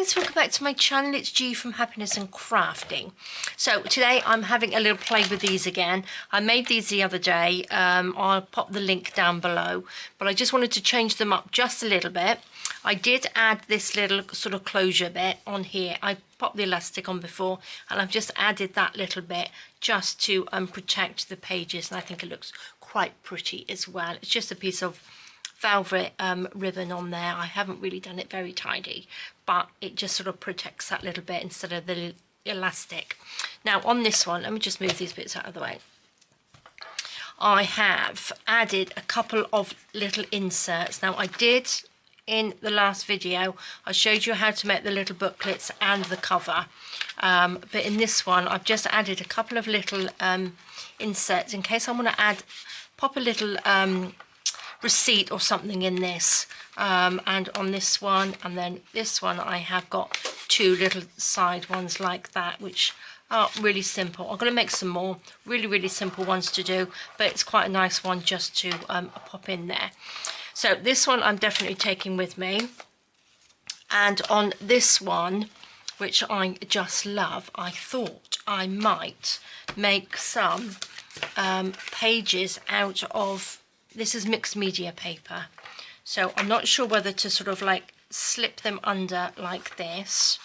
friends, welcome back to my channel. It's G from Happiness and Crafting. So today I'm having a little play with these again. I made these the other day. I'll pop the link down below, but I just wanted to change them up just a little bit. I did add this little sort of closure bit on here. I popped the elastic on before, and I've just added that little bit just to protect the pages, and I think it looks quite pretty as well. It's just a piece of velvet ribbon on there. I haven't really done it very tidy, but it just sort of protects that little bit instead of the elastic. Now on this one, let me just move these bits out of the way. I have added a couple of little inserts. Now I did, in the last video, I showed you how to make the little booklets and the cover, but in this one I've just added a couple of little inserts in case I want to pop a little receipt or something in this, and on this one and then this one I have got two little side ones like that, which are really simple. I'm going to make some more really simple ones to do, but it's quite a nice one just to pop in there. So this one I'm definitely taking with me, and on this one, which I just love, I thought I might make some pages out of, this is mixed media paper, so I'm not sure whether to sort of like slip them under like this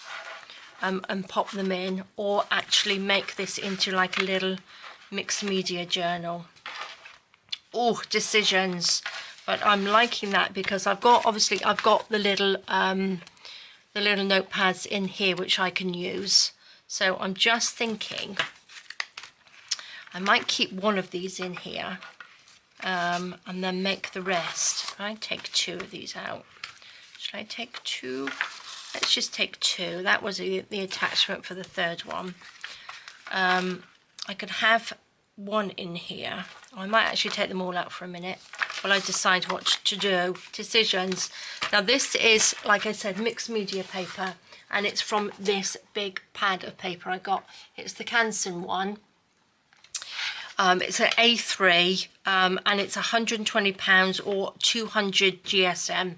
and pop them in, or actually make this into like a little mixed media journal. Oh, decisions. But I'm liking that because I've got the little notepads in here which I can use. So I'm just thinking I might keep one of these in here, and then make the rest. I take two of these out. Should I take two? Let's just take two. That was the attachment for the third one. I could have one in here. I might actually take them all out for a minute while I decide what to do. Decisions. Now this is, like I said, mixed media paper, and it's from this big pad of paper I got. It's the Canson one. It's an A3, and it's £120 or 200 GSM,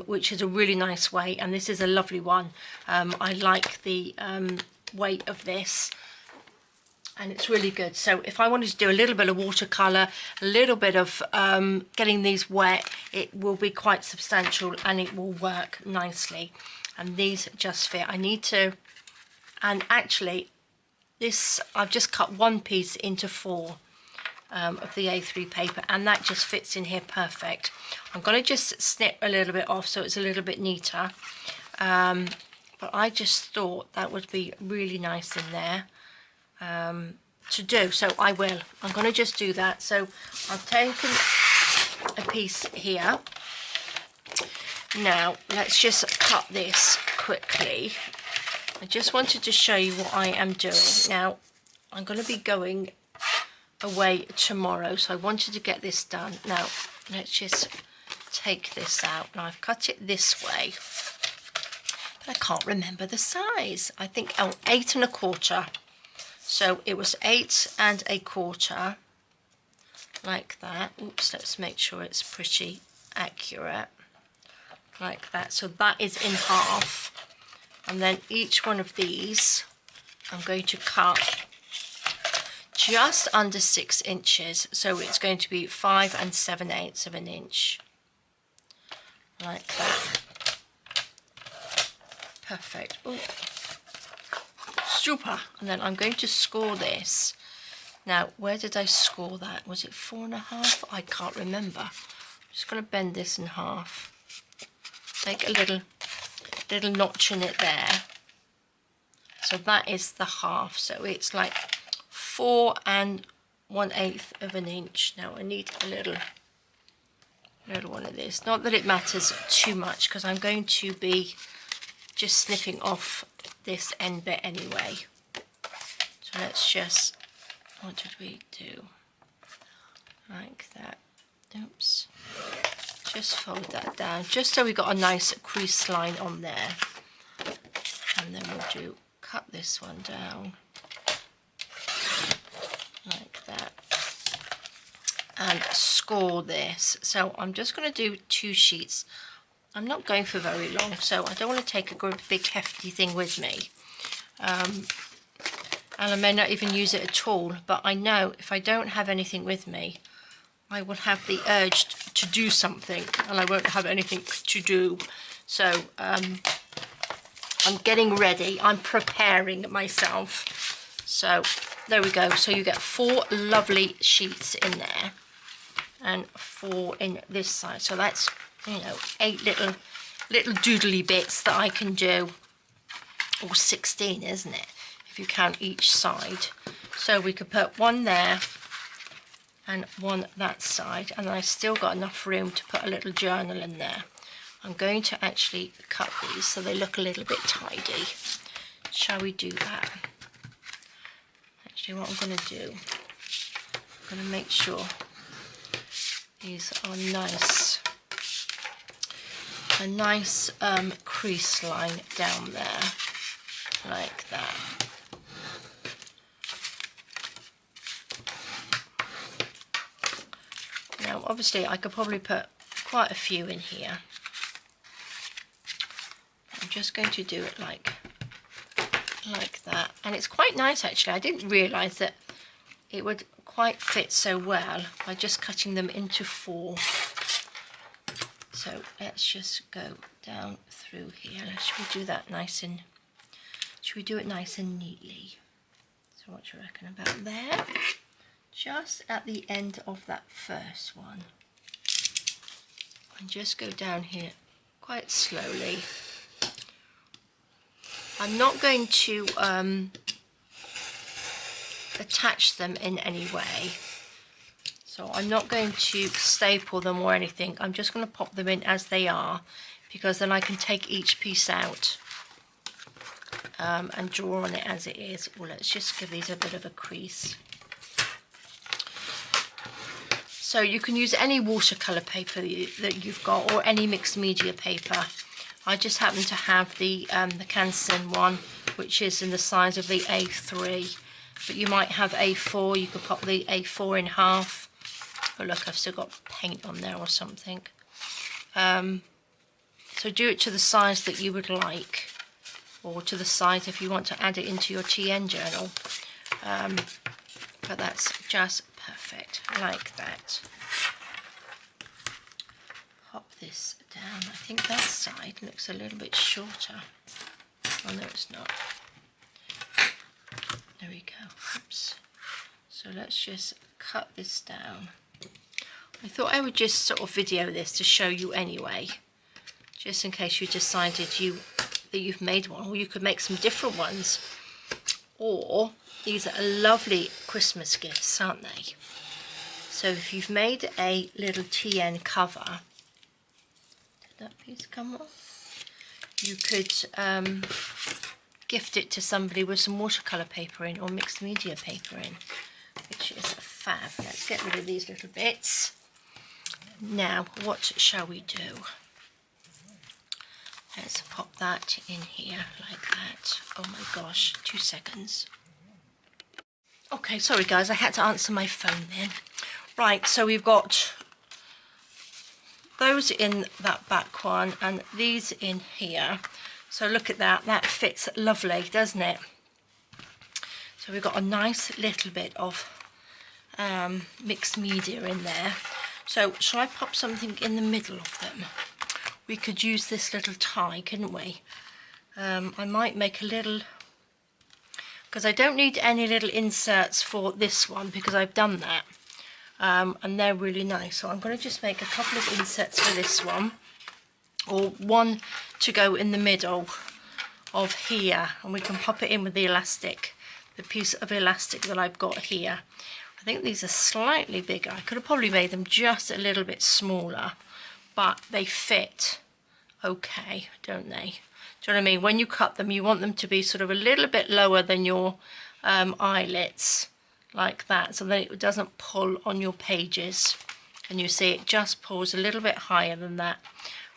which is a really nice weight, and this is a lovely one. I like the weight of this, and it's really good. So if I wanted to do a little bit of watercolour, a little bit of getting these wet, it will be quite substantial and it will work nicely. And these just fit. I need to, and actually this, I've just cut one piece into four of the A3 paper, and that just fits in here perfect. I'm going to just snip a little bit off so it's a little bit neater, but I just thought that would be really nice in there to do, so I'm going to just do that. So I've taken a piece here. Now let's just cut this quickly. I just wanted to show you what I am doing. Now I'm going to be going away tomorrow, so I wanted to get this done. Now let's just take this out. Now I've cut it this way, but I can't remember the size. I think 8 1/4. So it was 8 1/4, like that. Oops, let's make sure it's pretty accurate, like that. So that is in half, and then each one of these I'm going to cut just under 6 inches. So it's going to be 5 7/8 of an inch, like that. Perfect. Ooh. Super. And then I'm going to score this. Now, where did I score that? Was it 4 1/2? I can't remember. I'm just going to bend this in half. Make a little notch in it there. So that is the half. So it's like 4 1/8 of an inch. Now I need a little one of this. Not that it matters too much, because I'm going to be just snipping off this end bit anyway. So let's just, what did we do? Like that. Oops. Just fold that down, just so we got a nice crease line on there. And then we'll cut this one down like that, and score this. So I'm just going to do 2 sheets. I'm not going for very long, so I don't want to take a good big hefty thing with me. And I may not even use it at all, but I know if I don't have anything with me, I will have the urge to do something and I won't have anything to do. So I'm getting ready, I'm preparing myself. So there we go. So you get 4 lovely sheets in there and 4 in this side. So that's, you know, 8 little doodly bits that I can do, or 16, isn't it, if you count each side. So we could put 1 there and 1 that side, and I still got enough room to put a little journal in there. I'm going to actually cut these so they look a little bit tidy. Shall we do that? Actually, what I'm going to do, I'm going to make sure these are nice. A nice crease line down there, like that. Now, obviously, I could probably put quite a few in here. I'm just going to do it like that. And it's quite nice, actually. I didn't realise that it would quite fit so well by just cutting them into 4. So let's just go down through here. Should we do that nice and, should we do it nice and neatly? So what do you reckon about there? Just at the end of that first one. And just go down here quite slowly. I'm not going to attach them in any way. So I'm not going to staple them or anything. I'm just going to pop them in as they are, because then I can take each piece out and draw on it as it is. Well, let's just give these a bit of a crease. So you can use any watercolour paper that you've got, or any mixed media paper. I just happen to have the Canson one, which is in the size of the A3. But you might have A4. You could pop the A4 in half. Oh look, I've still got paint on there or something. So do it to the size that you would like, or to the size if you want to add it into your TN journal. But that's just perfect, like that. Pop this down. I think that side looks a little bit shorter. Oh no, it's not. There we go. Oops. So let's just cut this down. I thought I would just sort of video this to show you anyway, just in case you decided that you've made one, or you could make some different ones. Or these are lovely Christmas gifts, aren't they? So if you've made a little TN cover, did that piece come off? You could gift it to somebody with some watercolour paper in, or mixed media paper in, which is fab. Let's get rid of these little bits. Now, what shall we do? Let's pop that in here like that. Oh my gosh, 2 seconds. Okay, sorry guys, I had to answer my phone then. Right, so we've got those in that back one and these in here. So look at that, that fits lovely, doesn't it? So we've got a nice little bit of mixed media in there. So shall I pop something in the middle of them? We could use this little tie, couldn't we? I might make a little, because I don't need any little inserts for this one because I've done that. And they're really nice. So I'm going to just make a couple of inserts for this one, or one to go in the middle of here, and we can pop it in with the elastic, the piece of elastic that I've got here. I think these are slightly bigger. I could have probably made them just a little bit smaller, but they fit okay, don't they? Do you know what I mean? When you cut them, you want them to be sort of a little bit lower than your eyelets, like that, so that it doesn't pull on your pages. And you see it just pulls a little bit higher than that,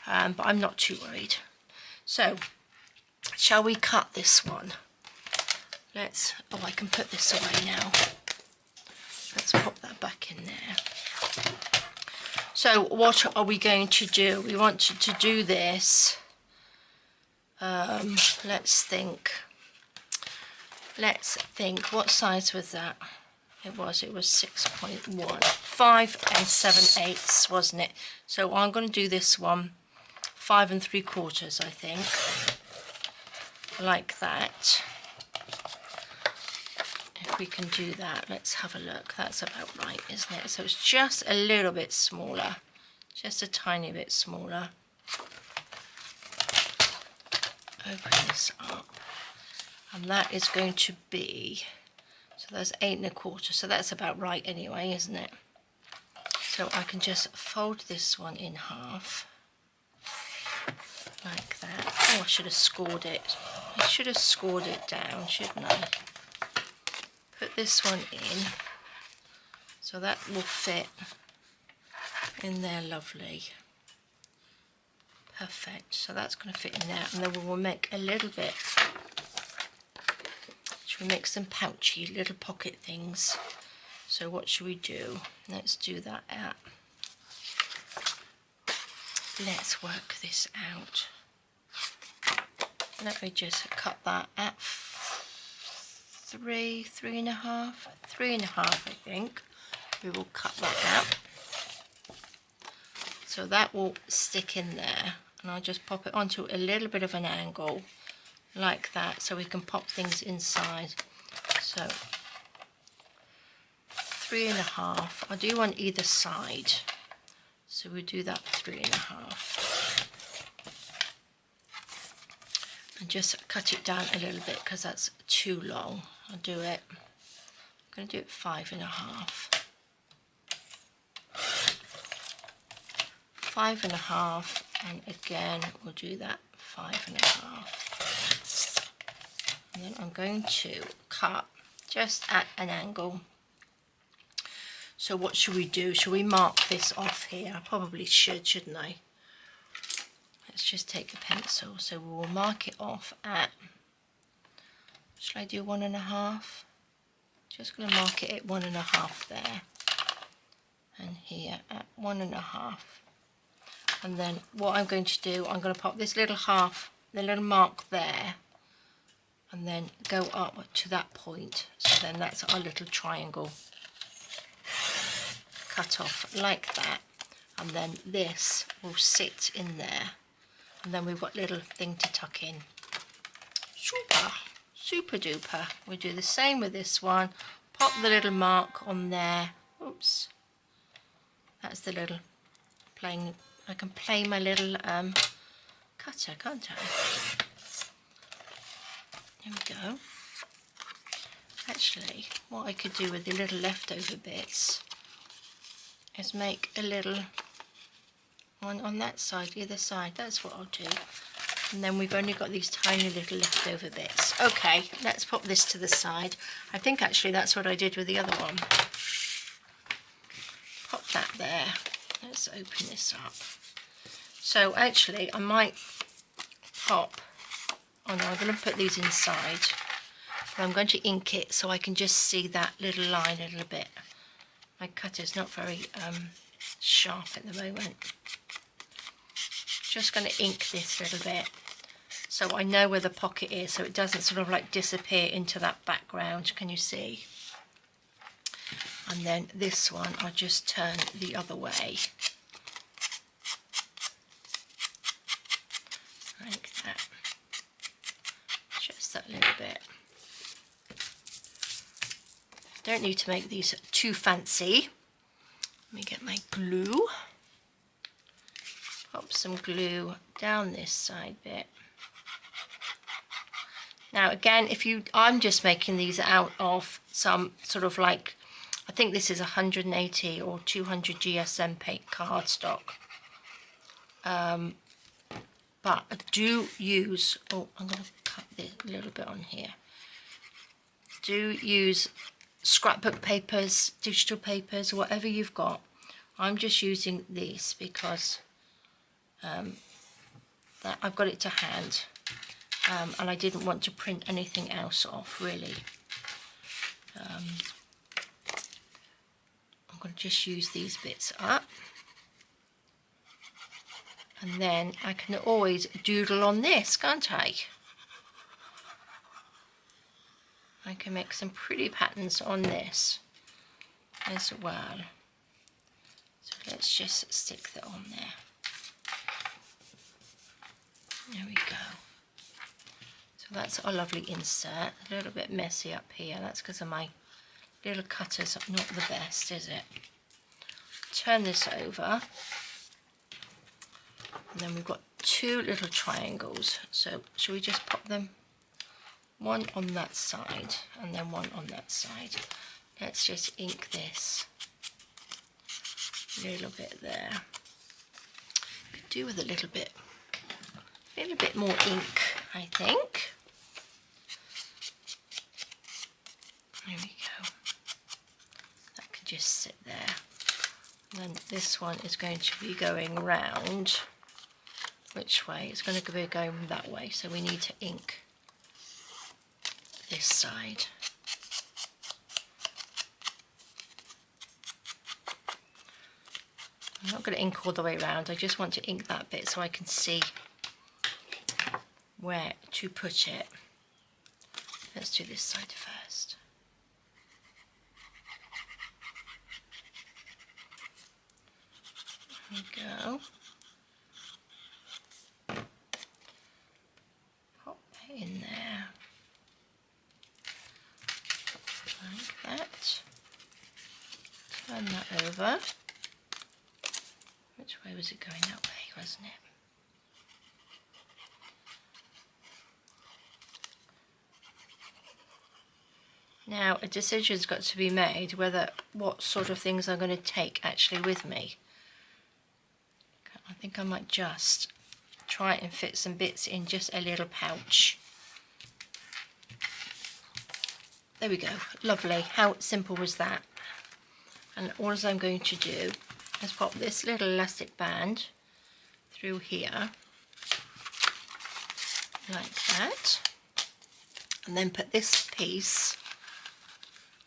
but I'm not too worried. So, shall we cut this one? Let's, oh, I can put this away now. Let's pop that back in there. So what are we going to do? We want to do this. Let's think. What size was that? It was 6.1. 5 7/8, wasn't it? So I'm going to do this one 5 3/4, I think. Like that. If we can do that, let's have a look. That's about right, isn't it? So it's just a little bit smaller. Just a tiny bit smaller. Open this up. And that is going to be, so that's 8 1/4. So that's about right anyway, isn't it? So I can just fold this one in half. Like that. Oh, I should have scored it. I should have scored it down, shouldn't I? Put this one in. So that will fit in there lovely. Perfect. So that's going to fit in there. And then we will make a little bit. Should we make some pouchy little pocket things? So what should we do? Let's do that out. Let's work this out. Let me just cut that at 3.5, 3.5, I think. We will cut that out. So that will stick in there, and I'll just pop it onto a little bit of an angle, like that, so we can pop things inside. So 3.5. I'll do on either side. So we do that 3.5. And just cut it down a little bit because that's too long. I'll do it. I'm going to do it 5.5. 5.5, and again we'll do that 5.5. And then I'm going to cut just at an angle. So what should we do? Should we mark this off here? I probably should, shouldn't I? Let's just take the pencil. So we will mark it off at, shall I do 1.5? Just going to mark it at 1.5 there. And here at 1.5. And then what I'm going to do, I'm going to pop this little half, the little mark there, and then go up to that point. So then that's our little triangle. Cut off like that, and then this will sit in there, and then we've got a little thing to tuck in. Super duper. We do the same with this one. Pop the little mark on there. Oops, that's the little playing. I can play my little cutter, can't I? There we go. Actually, what I could do with the little leftover bits is make a little one on that side, the other side. That's what I'll do. And then we've only got these tiny little leftover bits. Okay, let's pop this to the side. I think actually that's what I did with the other one. Pop that there. Let's open this up. So actually I might pop, oh no, I'm going to put these inside. But I'm going to ink it so I can just see that little line a little bit. My cutter's not very sharp at the moment. Just going to ink this little bit so I know where the pocket is, so it doesn't sort of like disappear into that background. Can you see? And then this one I'll just turn the other way. Like that. Just that little bit. Don't need to make these too fancy. Let me get my glue. Pop some glue down this side bit. Now again, I'm just making these out of some sort of like, I think this is 180 or 200 GSM paint cardstock. But I do use, oh, I'm going to cut this a little bit on here. Do use scrapbook papers, digital papers, whatever you've got. I'm just using these because that I've got it to hand, and I didn't want to print anything else off really. I'm going to just use these bits up. And then I can always doodle on this, can't I? I can make some pretty patterns on this as well. So let's just stick that on there. There we go. So that's our lovely insert. A little bit messy up here. That's because of my little cutters. Not the best, is it? Turn this over. And then we've got two little triangles. So shall we just pop them? One on that side and then one on that side. Let's just ink this. A little bit there. Could do with a little bit more ink, I think. There we go. That can just sit there. And then this one is going to be going round. Which way? It's going to be going that way. So we need to ink this side. I'm not going to ink all the way around. I just want to ink that bit so I can see where to put it. Let's do this side first. There we go. Pop that in there. Like that. Turn that over. Which way was it going? That way, wasn't it? Now a decision's got to be made whether what sort of things I'm going to take actually with me. I think I might just try and fit some bits in just a little pouch. There we go, lovely. How simple was that? And all I'm going to do is pop this little elastic band through here, like that, and then put this piece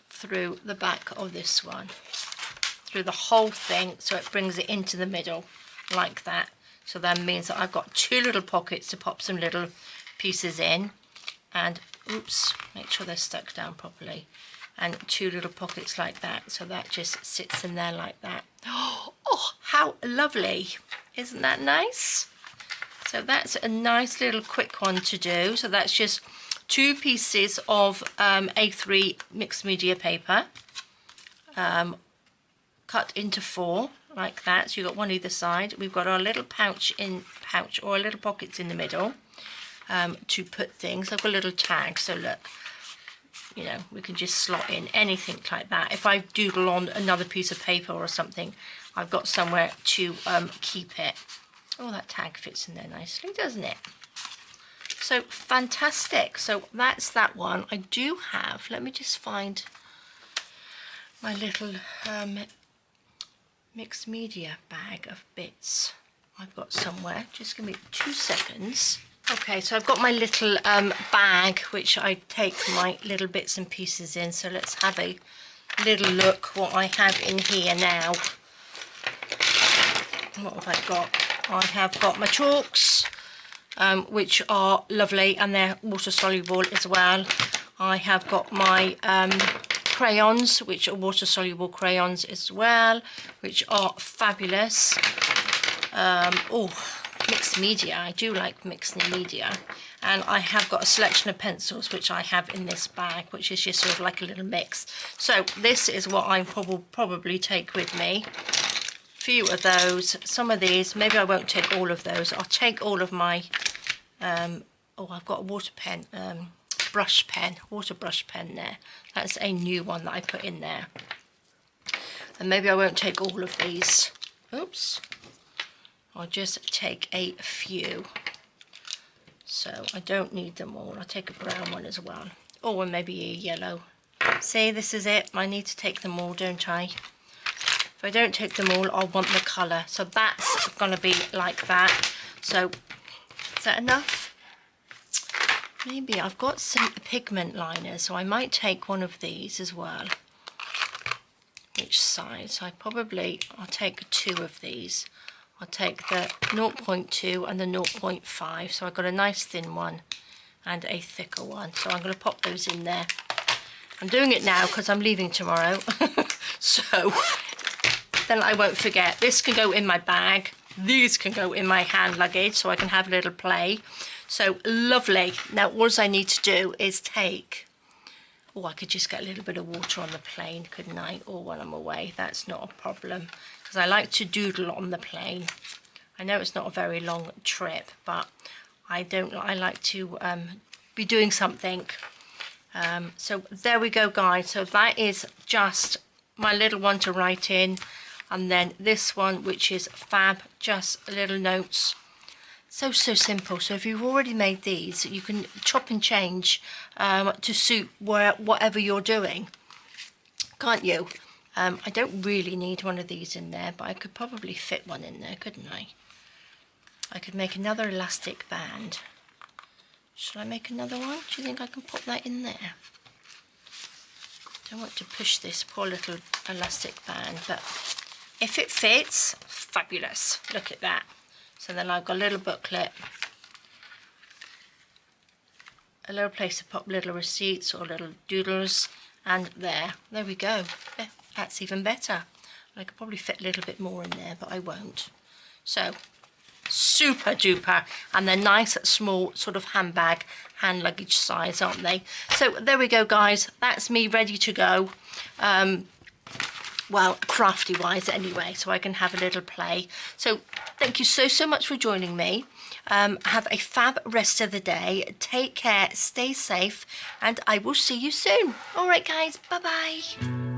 through the back of this one, through the whole thing, so it brings it into the middle, like that. So that means that I've got two little pockets to pop some little pieces in, and oops, make sure they're stuck down properly, and two little pockets like that, so that just sits in there like that. Oh, how lovely! Isn't that nice? So that's a nice little quick one to do. So that's just two pieces of A3 mixed media paper, cut into four like that. So you've got one either side. We've got our little pouch or little pockets in the middle to put things. I've got a little tag, so look, you know, we can just slot in anything like that. If I doodle on another piece of paper or something, I've got somewhere to keep it. Oh, that tag fits in there nicely, doesn't it? So fantastic. So that's that one. I do have, let me just find my little mixed media bag of bits I've got somewhere. Just give me 2 seconds. Okay, so I've got my little bag which I take my little bits and pieces in. So let's have a little look what I have in here now. What have I got? I have got my chalks, which are lovely and they're water soluble as well. I have got my crayons, which are water soluble crayons as well, which are fabulous. Oh, mixed media, I do like mixed media. And I have got a selection of pencils which I have in this bag, which is just sort of like a little mix. So this is what I probably take with me. Few of those, some of these, maybe I won't take all of those. I'll take all of my oh, I've got a water brush pen there. That's a new one that I put in there. And maybe I won't take all of these. Oops. I'll just take a few. So I don't need them all. I'll take a brown one as well. Oh, and maybe a yellow. See, this is it. I need to take them all, don't I? If I don't take them all, I'll want the colour. So that's going to be like that. So, is that enough? Maybe I've got some pigment liners, so I might take one of these as well. Which size? So I'll take 2 of these. I'll take the 0.2 and the 0.5. So I've got a nice thin one and a thicker one. So I'm going to pop those in there. I'm doing it now because I'm leaving tomorrow. So then I won't forget. This can go in my bag. These can go in my hand luggage so I can have a little play. So lovely. Now all I need to do is take... Oh, I could just get a little bit of water on the plane, couldn't I? Or when I'm away. That's not a problem. Because I like to doodle on the plane. I know it's not a very long trip, but I like to be doing something. So there we go, guys. So that is just my little one to write in. And then this one, which is fab, just little notes. So simple. So if you've already made these, you can chop and change to suit whatever you're doing, can't you? I don't really need one of these in there, but I could probably fit one in there, couldn't I? I could make another elastic band. Shall I make another one? Do you think I can pop that in there? Don't want to push this poor little elastic band, but if it fits, fabulous. Look at that. So then I've got a little booklet, a little place to pop little receipts or little doodles, and there we go. That's even better. I could probably fit a little bit more in there, but I won't. So super duper, and they're nice small sort of handbag, hand luggage size, aren't they? So there we go, guys. That's me ready to go. Well, crafty wise anyway, so I can have a little play. So thank you so much for joining me. Have a fab rest of the day. Take care, stay safe, and I will see you soon. All right, guys, bye bye.